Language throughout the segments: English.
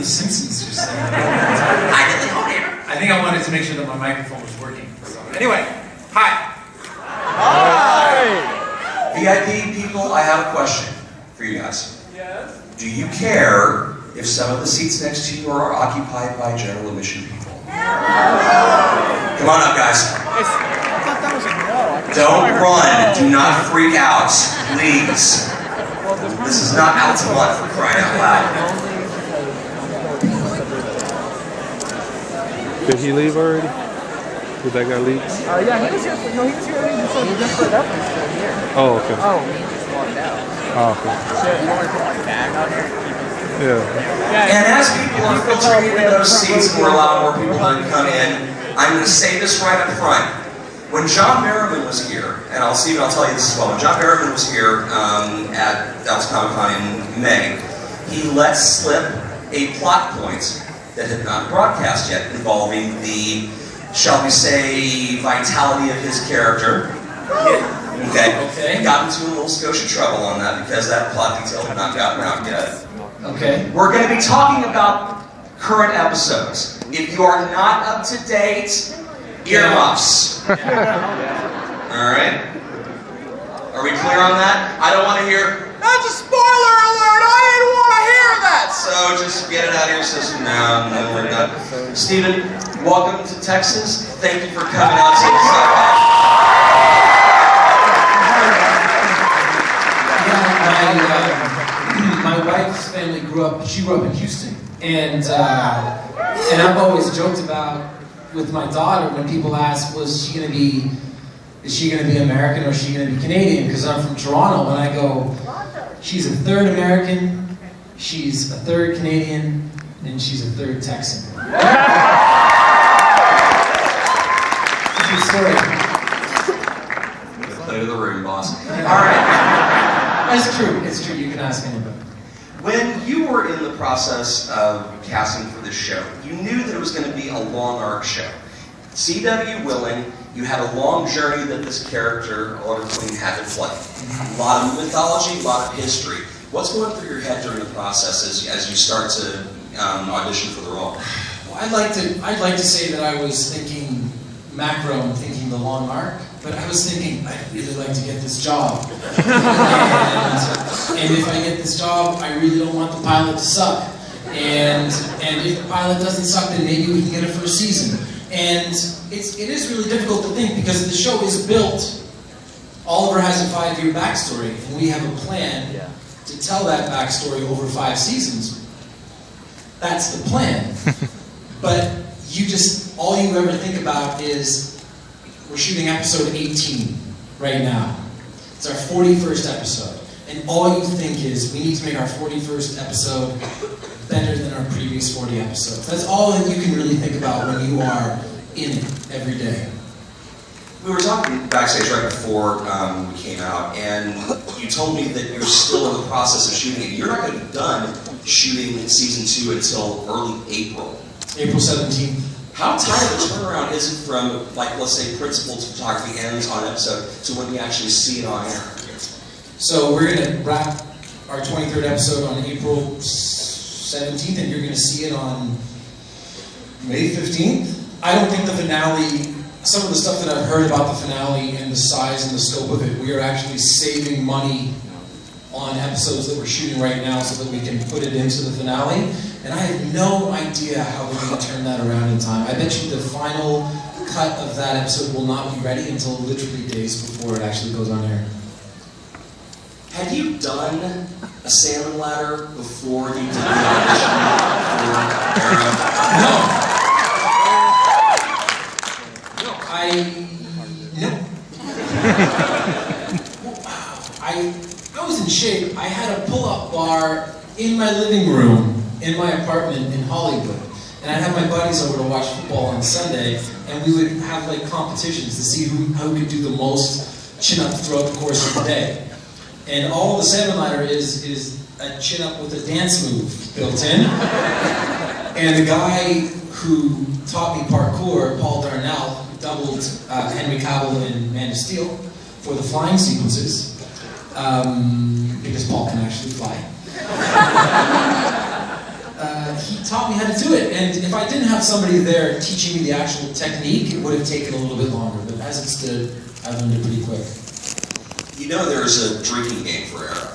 Simpsons just saying. I think I wanted to make sure that my microphone was working. So, anyway, hi. Hi. VIP people, I have a question for you guys. Yes? Do you care if some of the seats next to you are occupied by general admission people? Come on up, guys. I thought that was a no. Don't run. Do not freak out, please. This is not Altamont for crying out loud. Did he leave already? Did that guy leave? Yeah, he was here. No, he was here already. So he just put it up and still here. Oh, okay. Oh, he just walked out. Oh, okay. Shit, you want to put my bag out here? Yeah. And as people are filtering into those seats and we're allowing more people to come in, I'm going to say this right up front. When John Barrowman was here, and I'll tell you this as well, when John Barrowman was here at Dallas Comic Con in May, he let slip a plot point that had not broadcast yet involving the, shall we say, vitality of his character. Okay. Got into a little Scotia trouble on that because that plot detail had not gotten out yet. Okay. We're going to be talking about current episodes. If you are not up to date, earmuffs. Alright? Are we clear on that? I don't want to hear, that's a spoiler alert, I didn't want to hear that! So just get it out of your system now. No, we're done. Stephen, welcome to Texas. Thank you for coming out to the Sci-fi. My wife's family grew up in Houston, and I've always joked about with my daughter when people ask, is she gonna be American or is she gonna be Canadian? Because I'm from Toronto, and I go, she's a third American, she's a third Canadian, and she's a third Texan. That's the story. Play to the room, boss. All right. It's true. You can ask anybody. When you were in the process of casting for this show, you knew that it was going to be a long arc show. CW willing, you had a long journey that this character, Oliver Queen, had to play. A lot of mythology, a lot of history. What's going through your head during the process as you start to audition for the role? Well, I'd like to say that I was thinking macro and thinking the long arc, but I was thinking, I'd really like to get this job. And if I get this job, I really don't want the pilot to suck. And if the pilot doesn't suck, then maybe we can get a first season. And it is really difficult to think because the show is built. Oliver has a 5-year backstory, and we have a plan to tell that backstory over 5 seasons. That's the plan. But all you ever think about is, we're shooting episode 18 right now. It's our 41st episode. And all you think is, we need to make our 41st episode better than our previous 40 episodes. That's all that you can really think about when you are in it every day. We were talking backstage right before we came out, and you told me that you're still in the process of shooting it. You're not going to be done shooting season 2 until early April. April 17th. How tight of a turnaround is it from, like, let's say, principal to photography ends on episode to when you actually see it on air? So we're going to wrap our 23rd episode on April 17th, and you're going to see it on May 15th. I don't think the finale, some of the stuff that I've heard about the finale and the size and the scope of it, we are actually saving money on episodes that we're shooting right now so that we can put it into the finale. And I have no idea how we're going to turn that around in time. I bet you the final cut of that episode will not be ready until literally days before it actually goes on air. Had you done a salmon ladder before you did the audition for Arrow? No. I was in shape. I had a pull-up bar in my living room in my apartment in Hollywood. And I'd have my buddies over to watch football on Sunday, and we would have like competitions to see who could do the most chin-up throughout the course of the day. And all the salmon ladder is a chin-up with a dance move built in. And the guy who taught me parkour, Paul Darnell, doubled Henry Cavill in Man of Steel for the flying sequences, because Paul can actually fly. he taught me how to do it. And if I didn't have somebody there teaching me the actual technique, it would have taken a little bit longer. But as it stood, I learned it pretty quick. You know there's a drinking game for Era.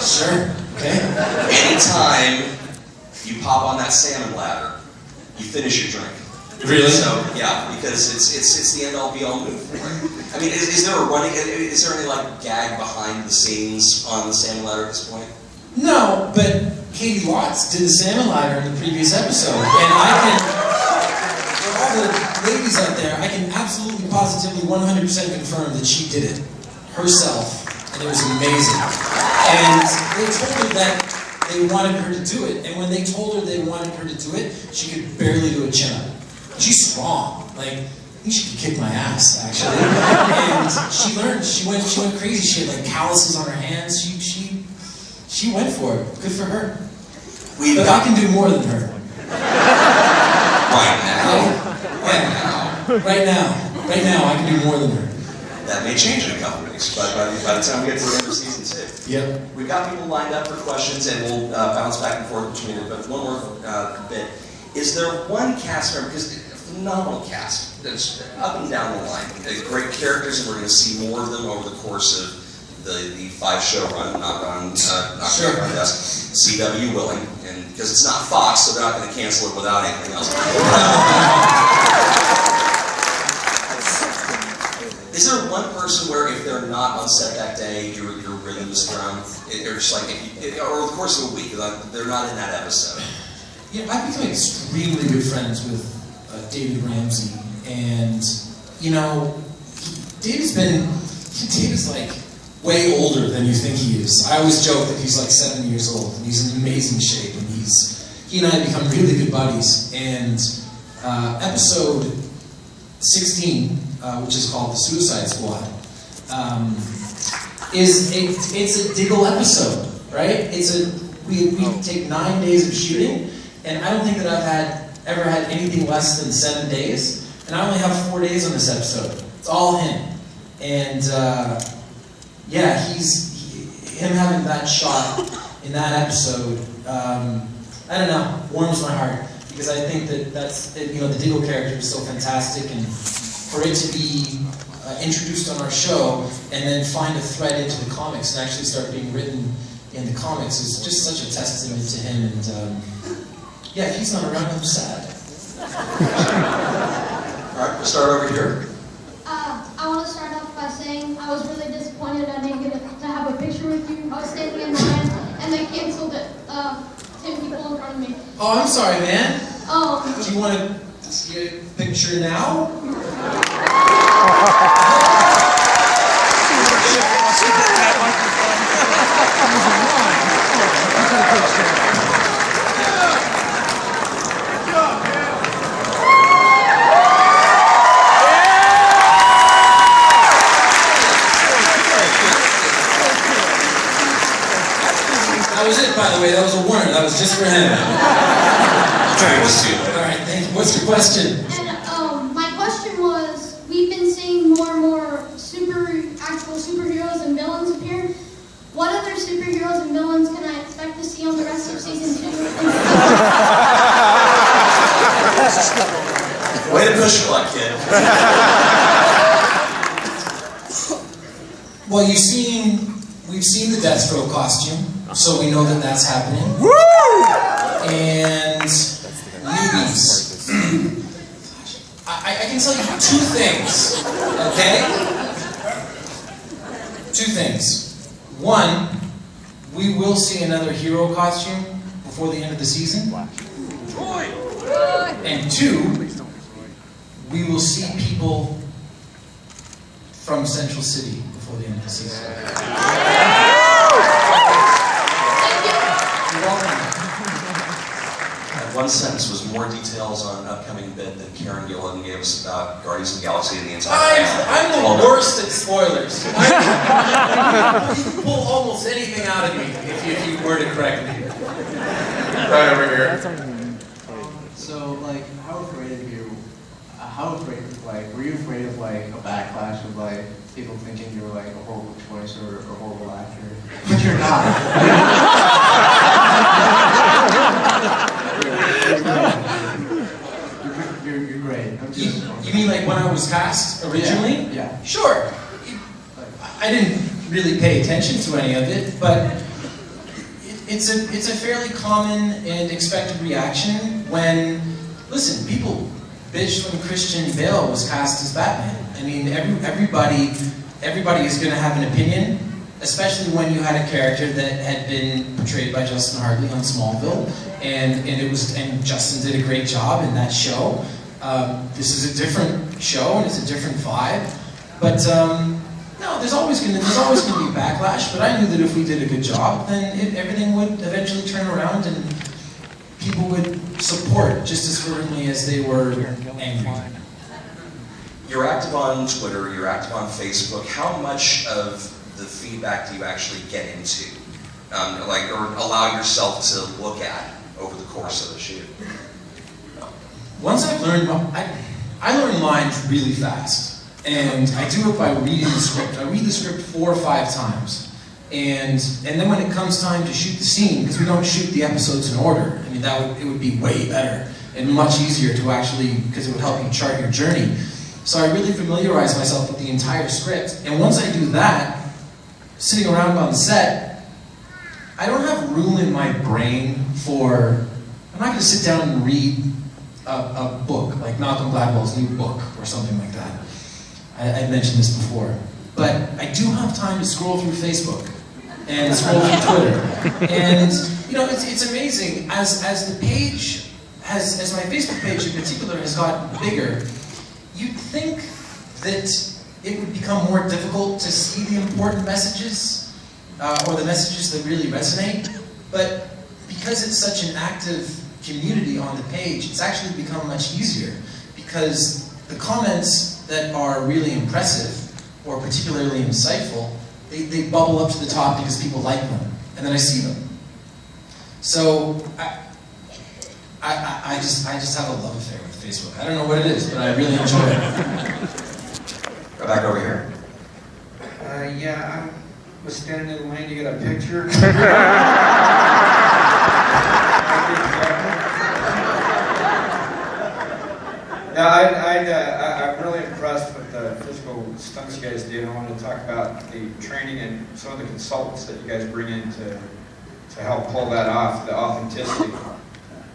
Sure. Okay. Anytime you pop on that salmon ladder, you finish your drink. Really? So yeah, because it's the end all be all move. I mean, is there a running? Is there any like gag behind the scenes on the salmon ladder at this point? No, but Katie Watts did the salmon ladder in the previous episode, and I can, for all the ladies out there, I can absolutely, positively, 100% confirm that she did it herself, and it was amazing. And they told her that they wanted her to do it, and when they told her they wanted her to do it, she could barely do a chin-up. She's strong, like, I think she could kick my ass, actually. And she learned, she went crazy. She had like calluses on her hands. She went for it. Good for her. But I can do more than her. Right now, I can do more than her. That may change in a couple weeks, but by the time we get to the end of season 2. Yep. We've got people lined up for questions, and we'll bounce back and forth between it. But one more bit. Is there one cast member, because a phenomenal cast, that's up and down the line, great characters, and we're going to see more of them over the course of the 5-show run, knock on desk, CW willing, and because it's not Fox, so they're not going to cancel it without anything else. Is there one person where if they're not on set that day, your rhythm is thrown? Or just like, or over the course of a week, they're not in that episode? Yeah, I've become extremely good friends with David Ramsey, and you know, David's like way older than you think he is. I always joke that he's like 7 years old, and he's in amazing shape, and he and I have become really good buddies. And episode 16, which is called The Suicide Squad, it's a Diggle episode, right? We take 9 days of shooting, and I don't think that I've ever had anything less than 7 days, and I only have 4 days on this episode. It's all him. And yeah, him having that shot in that episode, I don't know, warms my heart, because I think that's the Diggle character is so fantastic, and for it to be introduced on our show and then find a thread into the comics and actually start being written in the comics is just such a testament to him. And yeah, if he's not around, I'm sad. All right, we'll start over here. I want to start off by saying I was really disappointed I didn't get to have a picture with you. I was standing in line and they canceled it. 10 people in front of me. Oh, I'm sorry, man. Do you want to see a picture now? That was it, by the way. That was a warning. That was just for him. All right, thank you. What's your question? And my question was, we've been seeing more and more actual superheroes and villains appear. What other superheroes and villains can I expect to see on the rest of season 2? Way to push your luck, kid. Well, we've seen the Deathstroke costume, so we know that that's happening. Woo! And newbies. I can tell you 2 things, okay? 2 things. 1, we will see another hero costume before the end of the season. And 2, we will see people from Central City before the end of the season. You're welcome. That one sentence was more details on an upcoming bit than Karen Gillan gave us about Guardians of the Galaxy and the entire family. I'm the worst at spoilers. You can pull almost anything out of me if you word it correctly. Right over here. So, like, were you afraid of, like, a backlash of, like, people thinking you were, like, a horrible choice or a horrible actor? But you're not. You're great. You mean like when I was cast originally? Yeah. Sure. I didn't really pay attention to any of it, but it's a fairly common and expected reaction when, listen, people bitched when Christian Bale was cast as Batman. I mean, everybody is going to have an opinion, especially when you had a character that had been portrayed by Justin Hartley on Smallville, and Justin did a great job in that show. This is a different show and it's a different vibe, but no, there's always going to be backlash. But I knew that if we did a good job, then everything would eventually turn around and people would support just as fervently as they were angry. You're active on Twitter, you're active on Facebook. How much of the feedback do you actually get into, or allow yourself to look at over the course of the shoot? Once I've learned, I learn lines really fast. And I do it by reading the script. I read the script 4 or 5 times. And then when it comes time to shoot the scene, because we don't shoot the episodes in order, I mean, it would be way better and much easier to actually, because it would help you chart your journey. So I really familiarize myself with the entire script. And once I do that, sitting around on the set, I don't have room in my brain for, I'm not going to sit down and read a book, like Malcolm Gladwell's new book or something like that. I've mentioned this before. But I do have time to scroll through Facebook and scroll through Twitter. And, you know, it's amazing. As the page, as my Facebook page in particular has gotten bigger, you'd think that it would become more difficult to see the important messages, or the messages that really resonate. But because it's such an active community on the page, it's actually become much easier. Because the comments that are really impressive, or particularly insightful, they bubble up to the top because people like them, and then I see them. So I just have a love affair with Facebook. I don't know what it is, but I really enjoy it. Go back over here. Yeah, I was standing in the lane to get a picture. No, I'm really impressed with the physical stunts you guys do. I want to talk about the training and some of the consultants that you guys bring in to help pull that off, the authenticity.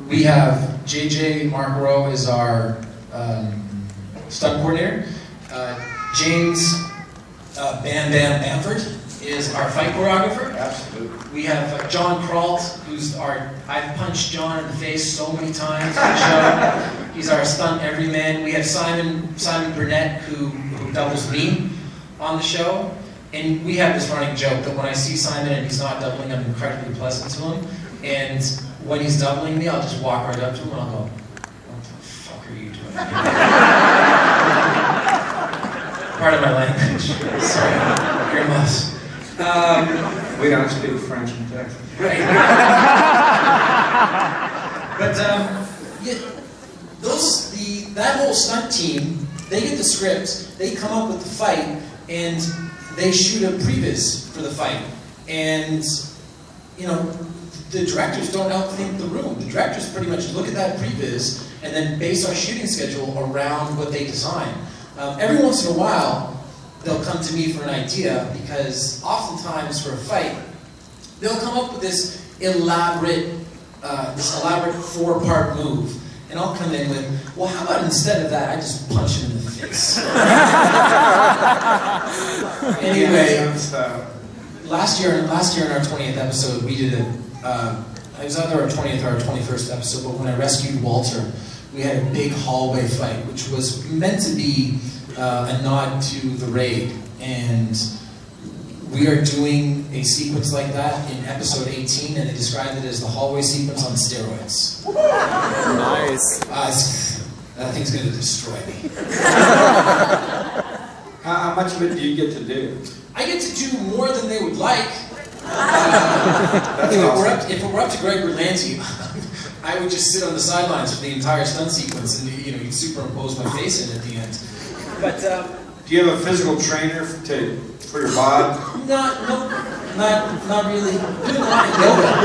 We have JJ Markero is our stunt coordinator. James Bam Bam Bamford is our fight choreographer. Absolutely. We have John Kralt, who's I've punched John in the face so many times on the show. He's our stunt everyman. We have Simon Burnett, who doubles me on the show. And we have this running joke that when I see Simon and he's not doubling, I'm incredibly pleasant to him. And when he's doubling me, I'll just walk right up to him and I'll go, "What the fuck are you doing?" Part of my language. Sorry, earmuffs. We don't speak French in Texas. Right. But yeah, that whole stunt team, they get the script, they come up with the fight, and they shoot a previs for the fight. And you know, the directors don't outthink the room. The directors pretty much look at that previs and then base our shooting schedule around what they design. Every once in a while, they'll come to me for an idea, because oftentimes for a fight, they'll come up with this elaborate 4-part move. And I'll come in with, well, how about instead of that, I just punch him in the face. Anyway, last year in our 20th episode, we did it was either our 20th or our 21st episode, but when I rescued Walter, we had a big hallway fight, which was meant to be a nod to the raid. And we are doing a sequence like that in episode 18, and they described it as the hallway sequence on steroids. Nice. That thing's going to destroy me. How much of it do you get to do? I get to do more than they would like. That's if awesome. it were up to Greg Berlanti, I would just sit on the sidelines for the entire stunt sequence, and you know, you'd superimpose my face in at the end. But do you have a physical trainer for your bod? not really. Doing a lot of yoga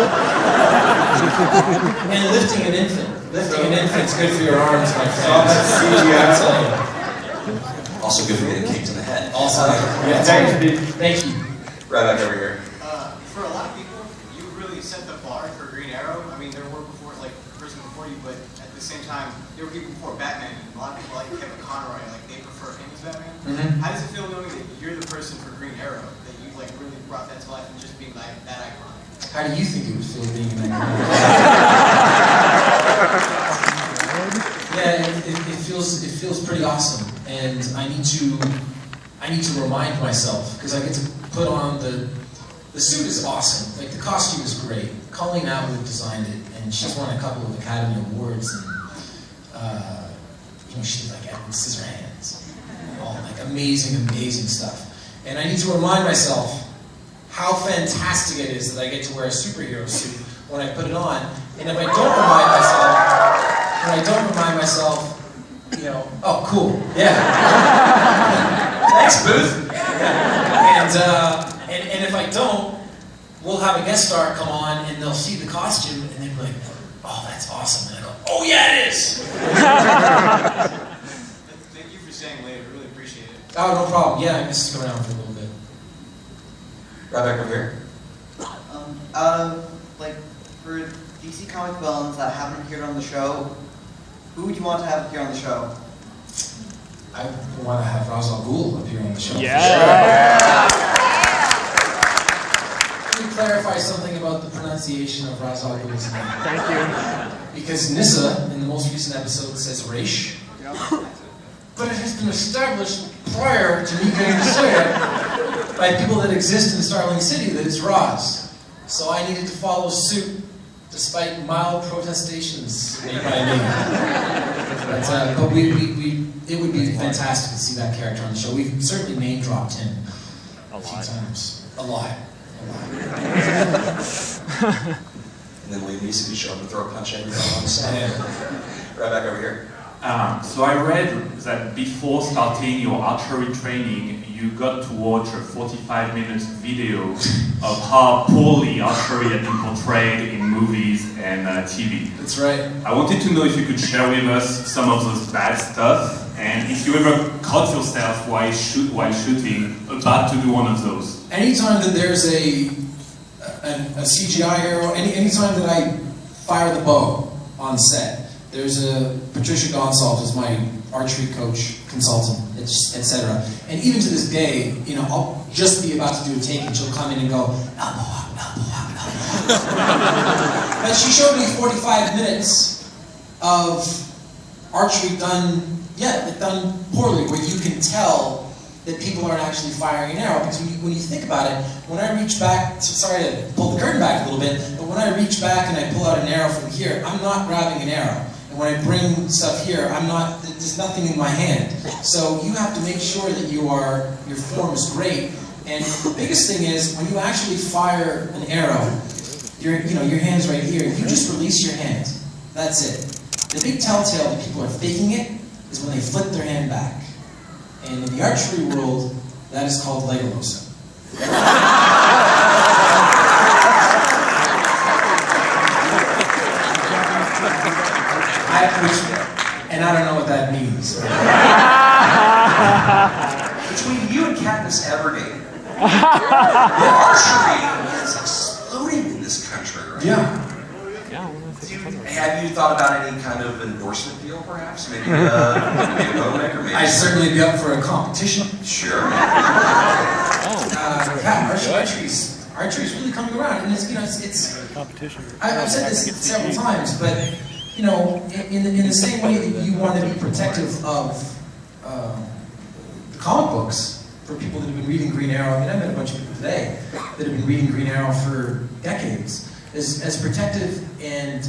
and lifting an infant. Lifting an infant's good for your arms, my friend. all that CGI. Also good for getting kicked in the head. Also, yeah, Thanks, Pete. thank you. Right back over here. For a lot of people, you really set the bar for Green Arrow. I mean, there were before, like, the person before you, but at the same time, there were people before Batman. A lot of people like Kevin Conroy, like, they prefer him as Batman. How does it feel knowing that you're the person for Green Arrow, that you, like, really brought that to life and just being, like, that iconic? How do you think it would feel being in that movie? Yeah, it feels pretty awesome, and I need to remind myself, because I get to put on the suit is awesome, like the costume is great. Colleen Atwood designed it, and she's won a couple of Academy Awards, and you know, she's like Edward Scissorhands, all like amazing stuff. And I need to remind myself how fantastic it is that I get to wear a superhero suit when I put it on, and if I don't remind myself, you know, oh, cool, yeah. Thanks, Booth. And if I don't, we'll have a guest star come on, and they'll see the costume, and they'll be like, oh, that's awesome. And I go, oh, yeah, it is. Thank you for staying late. I really appreciate it. Oh, no problem. Yeah, I missed coming around for a little bit. Right back over here. Out of, like, for DC comic villains that haven't appeared on the show, who would you want to have appear on the show? I want to have Ra's al Ghul appear on the show. Yeah. Let me clarify something about the pronunciation of Ra's al Ghul's name. Thank you. Because Nissa, in the most recent episode, says Raish. But it has been established prior to me getting to say it by people that exist in Starling City that it's Ra's. So I needed to follow suit, despite mild protestations made by me. But it would be fantastic to see that character on the show. We've certainly name-dropped him a few times. A lot. And then Liam Neeson could show up and throw a punch at everybody on the set. Right back over here. So I read that before starting your archery training, you got to watch a 45-minute video of how poorly archery had been portrayed in movies and TV. That's right. I wanted to know if you could share with us some of those bad stuff, and if you ever caught yourself while shooting about to do one of those. Anytime that there's a CGI hero, anytime that I fire the bow on set, there's a Patricia Gonsalves is my archery coach, consultant, etc. And even to this day, you know, I'll just be about to do a take and she'll come in and go, elbow up, elbow up, elbow up. But she showed me 45 minutes of archery done poorly, where you can tell that people aren't actually firing an arrow. Because when you think about it, when I reach back, sorry to pull the curtain back a little bit, but when I reach back and I pull out an arrow from here, I'm not grabbing an arrow. And when I bring stuff here, there's nothing in my hand. So you have to make sure that your form is great. And the biggest thing is, when you actually fire an arrow, your hand's right here, you just release your hand. That's it. The big telltale that people are faking it is when they flip their hand back. And in the archery world, that is called Legolas. And I don't know what that means. Between you and Katniss Everdeen, archery is exploding in this country, right? Yeah. Have you thought about any kind of endorsement deal, perhaps? Maybe a bowmaker, maybe? I'd certainly be up for a competition. Sure. Yeah, archery's really coming around, and it's competition. I've said this several times, but you know, in the same way that you want to be protective of the comic books for people that have been reading Green Arrow. I mean, I met a bunch of people today that have been reading Green Arrow for decades. As protective and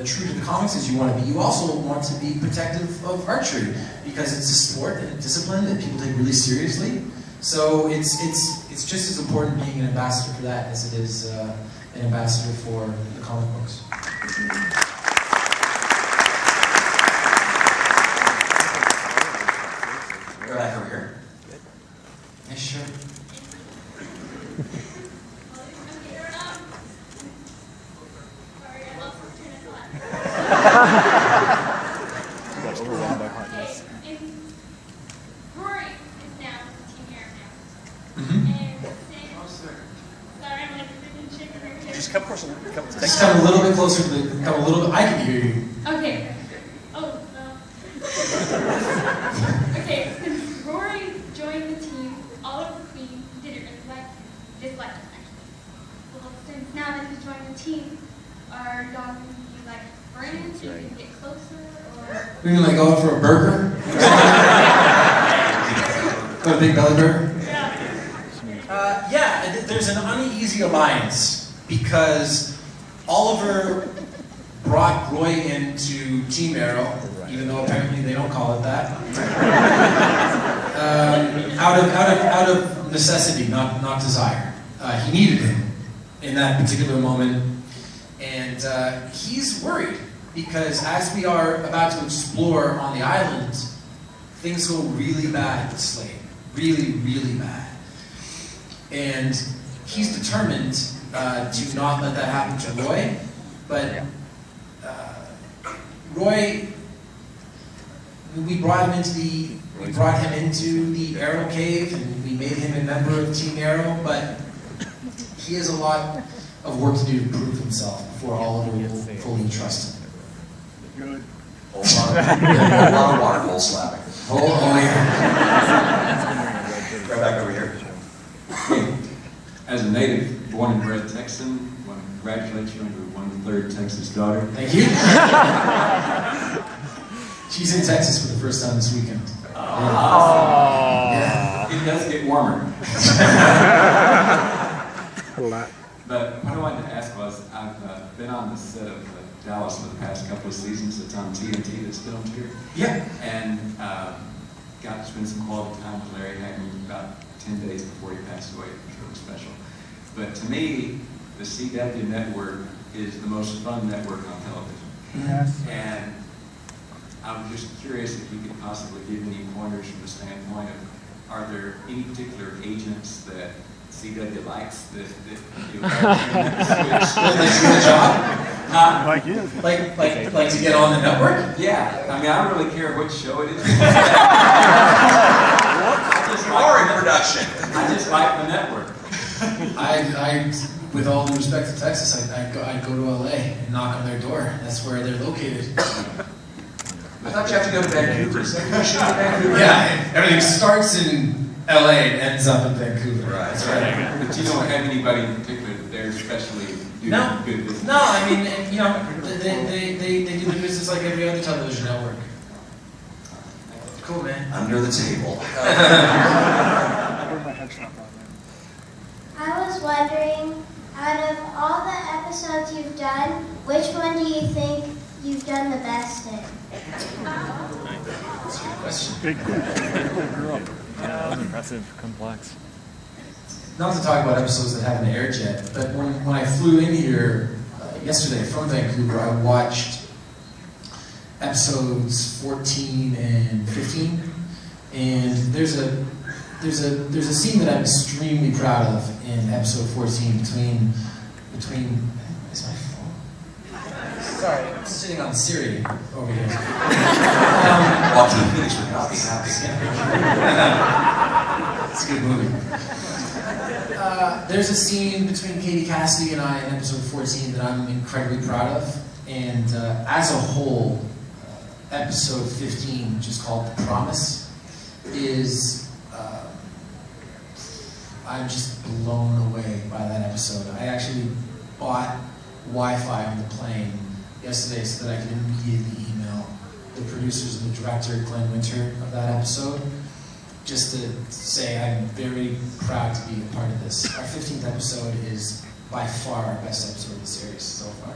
true to the comics as you want to be, you also want to be protective of archery, because it's a sport and a discipline that people take really seriously. So it's just as important being an ambassador for that as it is an ambassador for the comic books. Go back over here. Yeah, sure. Sorry, I love closer to the, come a little bit, I can hear you. Okay. Oh, okay, since Rory joined the team, all of the queen didn't dislike him actually. Well, since now that he's joined the team, are y'all going to be like friends so you can get closer, or? We mean like go out for a burger? Go to Big Belly Burger? Yeah, there's an uneasy alliance because Oliver brought Roy into Team Arrow, even though apparently they don't call it that. Out of necessity, not desire. He needed him in that particular moment, and he's worried because as we are about to explore on the island, things go really bad with Slade. Really, really bad. And he's determined to not let that happen to Roy, but Roy, we brought him into the Arrow Cave, and we made him a member of Team Arrow, but he has a lot of work to do to prove himself before Oliver will fully trust him. Good. A lot of waterfall slapping. Oh yeah. Right back over here. As a native, born and bred Texan, I want to congratulate you on your 1/3 Texas daughter. Thank you. She's in Texas for the first time this weekend. Yeah. It does get warmer. But what I wanted to ask was, I've been on the set of Dallas for the past couple of seasons. It's on TNT that's filmed here. Yeah. And got to spend some quality time with Larry Hammond about 10 days before he passed away, which was really special. But to me, the CW network is the most fun network on television. Yes. And I'm just curious if you could possibly give any pointers from the standpoint of, are there any particular agents that CW likes that you switch? They do the job? Like you. Like to get on the network? Yeah, I mean, I don't really care which show it is. Or in production. I just like the network. I, with all due respect to Texas, I'd go to LA and knock on their door. That's where they're located. I thought you have to go to Vancouver. So you should go to Vancouver. Yeah, everything starts in LA and ends up in Vancouver. Right. That's right. But you don't have anybody in particular that they're especially doing good business? No, I mean, you know, they do the business like every other television network. Cool, man. Under the table. I was wondering, out of all the episodes you've done, which one do you think you've done the best in? That's a good question. Big question. Yeah, impressive, complex. Not to talk about episodes that haven't aired yet, but when I flew in here yesterday from Vancouver, I watched episodes 14 and 15, and there's a scene that I'm extremely proud of in episode 14 between is my phone? Sorry, I'm sitting on Siri over here. Watching Phoenix would not be happy. It's a good movie. There's a scene between Katie Cassidy and I in episode 14 that I'm incredibly proud of, and as a whole, episode 15, which is called The Promise, is I'm just blown away by that episode. I actually bought Wi-Fi on the plane yesterday so that I could immediately email the producers and the director, Glenn Winter, of that episode, just to say I'm very proud to be a part of this. Our 15th episode is by far our best episode of the series so far.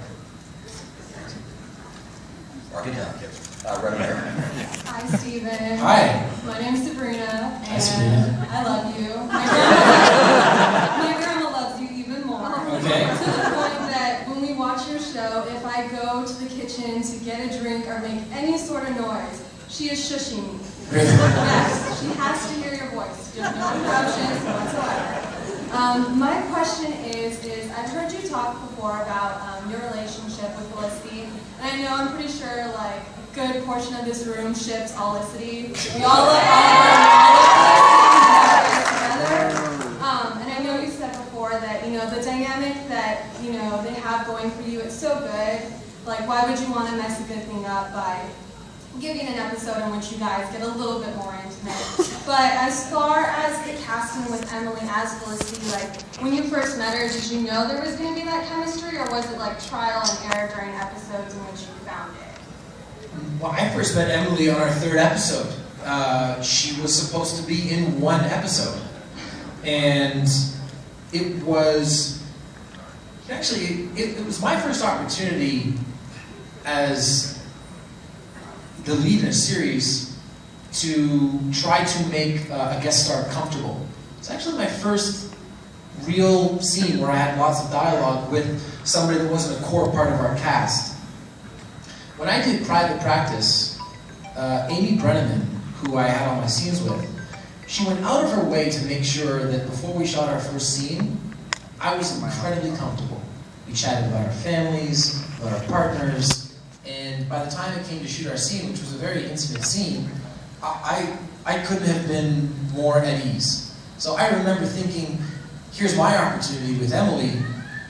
Mark it down, kid. Right here. Hi, Steven. Hi. My name's Sabrina, and Hi, Sabrina. I love you. My grandma loves you even more. Okay. To the point that when we watch your show, if I go to the kitchen to get a drink or make any sort of noise, she is shushing me. Really? Yes, she has to hear your voice. There's no interruptions whatsoever. My question is I've heard you talk before about your relationship with Felicity, and I know I'm pretty sure like a good portion of this room ships Olicity. We all love Oliver together. And I know you said before that the dynamic that they have going for you, it's so good. Like, why would you want to mess a good thing up by giving an episode in which you guys get a little bit more intimate? But as far as the casting with Emily as Felicity, like, when you first met her, did you know there was going to be that chemistry, or was it like trial and error during episodes in which you found it? Well, I first met Emily on our 3rd episode. She was supposed to be in 1 episode. And it was, actually, it was my first opportunity as the lead in a series to try to make a guest star comfortable. It's actually my first real scene where I had lots of dialogue with somebody that wasn't a core part of our cast. When I did Private Practice, Amy Brenneman, who I had all my scenes with, she went out of her way to make sure that before we shot our first scene, I was incredibly comfortable. We chatted about our families, about our partners, and by the time it came to shoot our scene, which was a very intimate scene, I couldn't have been more at ease. So I remember thinking, here's my opportunity with Emily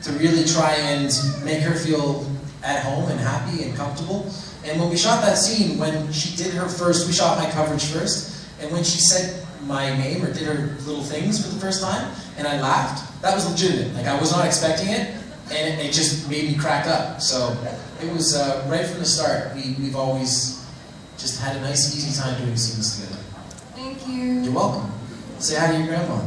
to really try and make her feel at home and happy and comfortable. And when we shot that scene, when she did her first, we shot my coverage first, and when she said my name or did her little things for the first time, and I laughed, that was legitimate. Like, I was not expecting it, and it just made me crack up. So it was right from the start. We've always just had a nice, easy time doing scenes together. Thank you. You're welcome. Say hi to your grandma.